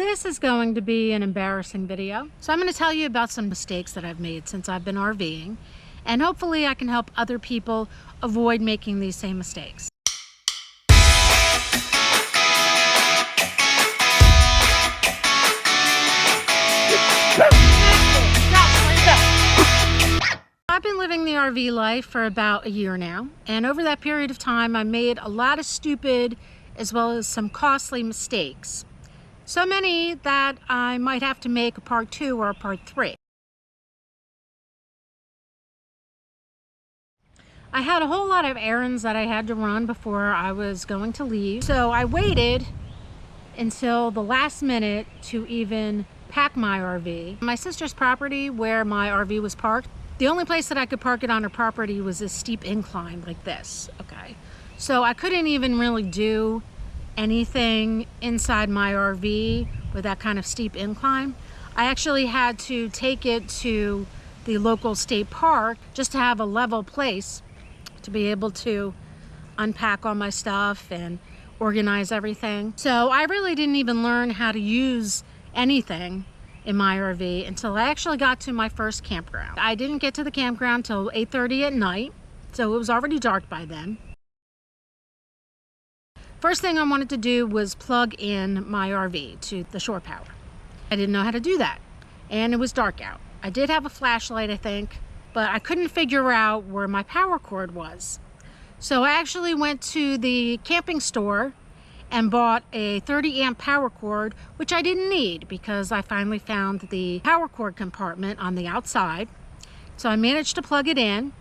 This is going to be an embarrassing video. So I'm going to tell you about some mistakes that I've made since I've been RVing, and hopefully I can help other people avoid making these same mistakes. I've been living the RV life for about a year now, and over that period of time I made a lot of stupid as well as some costly mistakes. So many that I might have to make a part 2 or a part 3. I had a whole lot of errands that I had to run before I was going to leave. So I waited until the last minute to even pack my RV. My sister's property where my RV was parked, the only place that I could park it on her property was a steep incline like this, okay? So I couldn't even really do anything inside my RV with that kind of steep incline. I actually had to take it to the local state park just to have a level place to be able to unpack all my stuff and organize everything. So I really didn't even learn how to use anything in my RV until I actually got to my first campground. I didn't get to the campground till 8:30 at night, so it was already dark by then. First thing I wanted to do was plug in my RV to the shore power. I didn't know how to do that, and it was dark out. I did have a flashlight, I think, but I couldn't figure out where my power cord was. So I actually went to the camping store and bought a 30 amp power cord, which I didn't need because I finally found the power cord compartment on the outside. So I managed to plug it in.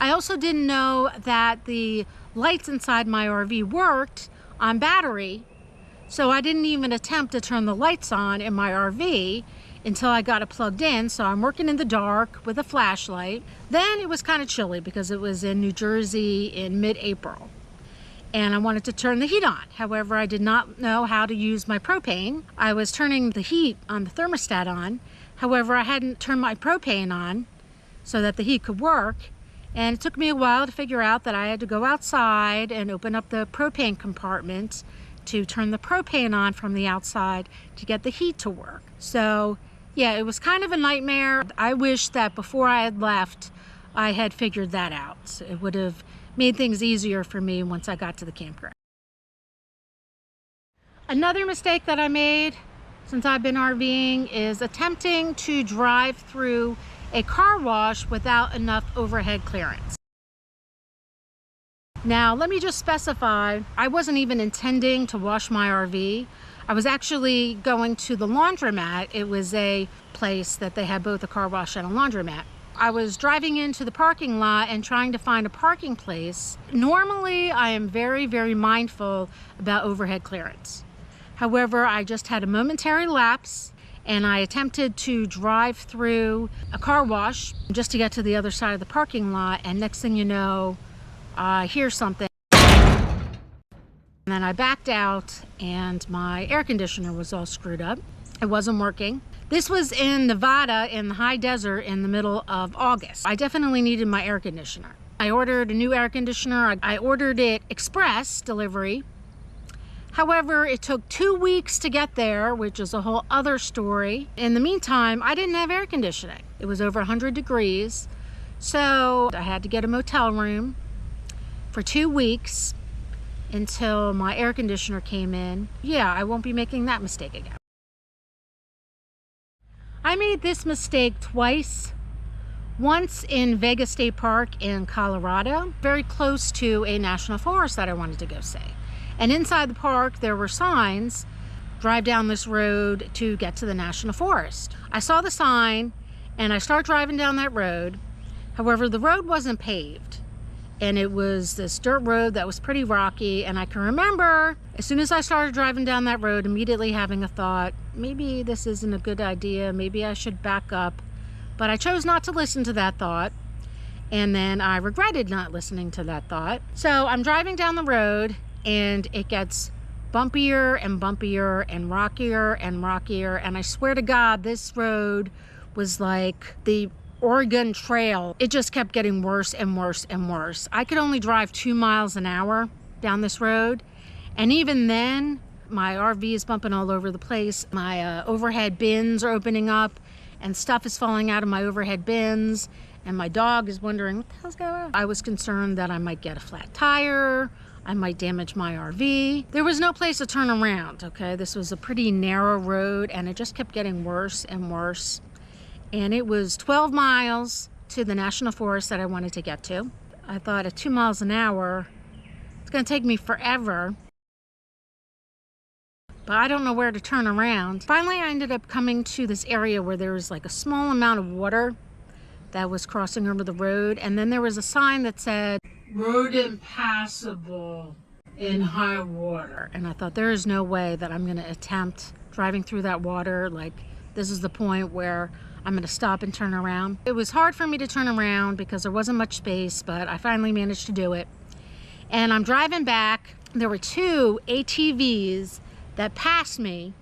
I also didn't know that the lights inside my RV worked on battery, so I didn't even attempt to turn the lights on in my RV until I got it plugged in. So I'm working in the dark with a flashlight. Then it was kind of chilly because it was in New Jersey in mid-April, and I wanted to turn the heat on. However, I did not know how to use my propane. I was turning the heat on the thermostat on. However, I hadn't turned my propane on so that the heat could work. And it took me a while to figure out that I had to go outside and open up the propane compartment to turn the propane on from the outside to get the heat to work. So yeah, it was kind of a nightmare. I wish that before I had left, I had figured that out. It would have made things easier for me once I got to the campground. Another mistake that I made since I've been RVing is attempting to drive through a car wash without enough overhead clearance. Now, let me just specify, I wasn't even intending to wash my RV. I was actually going to the laundromat. It was a place that they had both a car wash and a laundromat. I was driving into the parking lot and trying to find a parking place. Normally, I am very, very mindful about overhead clearance. However, I just had a momentary lapse, and I attempted to drive through a car wash just to get to the other side of the parking lot, and next thing you know, I hear something. And then I backed out and my air conditioner was all screwed up. It wasn't working. This was in Nevada in the high desert in the middle of August. I definitely needed my air conditioner. I ordered a new air conditioner. I ordered it express delivery. However, it took 2 weeks to get there, which is a whole other story. In the meantime, I didn't have air conditioning. It was over 100 degrees. So I had to get a motel room for 2 weeks until my air conditioner came in. Yeah, I won't be making that mistake again. I made this mistake twice. Once in Vegas State Park in Colorado, very close to a national forest that I wanted to go see. And inside the park, there were signs, drive down this road to get to the national forest. I saw the sign and I start driving down that road. However, the road wasn't paved, and it was this dirt road that was pretty rocky. And I can remember as soon as I started driving down that road, immediately having a thought, maybe this isn't a good idea. Maybe I should back up. But I chose not to listen to that thought. And then I regretted not listening to that thought. So I'm driving down the road, and it gets bumpier and bumpier and rockier and rockier. And I swear to God, this road was like the Oregon Trail. It just kept getting worse and worse and worse. I could only drive 2 miles an hour down this road. And even then, My RV is bumping all over the place. My overhead bins are opening up and stuff is falling out of my overhead bins. And my dog is wondering, what the hell's going on? I was concerned that I might get a flat tire. I might damage my RV. There was no place to turn around, okay? This was a pretty narrow road and it just kept getting worse and worse. And it was 12 miles to the national forest that I wanted to get to. I thought at 2 miles an hour, it's gonna take me forever. But I don't know where to turn around. Finally, I ended up coming to this area where there was like a small amount of water that was crossing over the road. And then there was a sign that said, "Road impassable in high water." And I thought, there is no way that I'm gonna attempt driving through that water. Like, this is the point where I'm gonna stop and turn around. It was hard for me to turn around because there wasn't much space, but I finally managed to do it. And I'm driving back. There were 2 ATVs that passed me.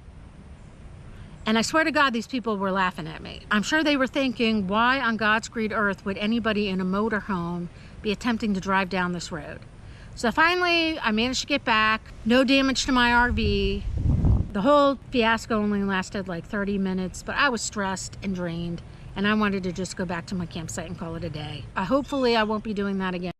And I swear to God, these people were laughing at me. I'm sure they were thinking, why on God's great earth would anybody in a motorhome be attempting to drive down this road? So finally, I managed to get back. No damage to my RV. The whole fiasco only lasted like 30 minutes, but I was stressed and drained, and I wanted to just go back to my campsite and call it a day. Hopefully, I won't be doing that again.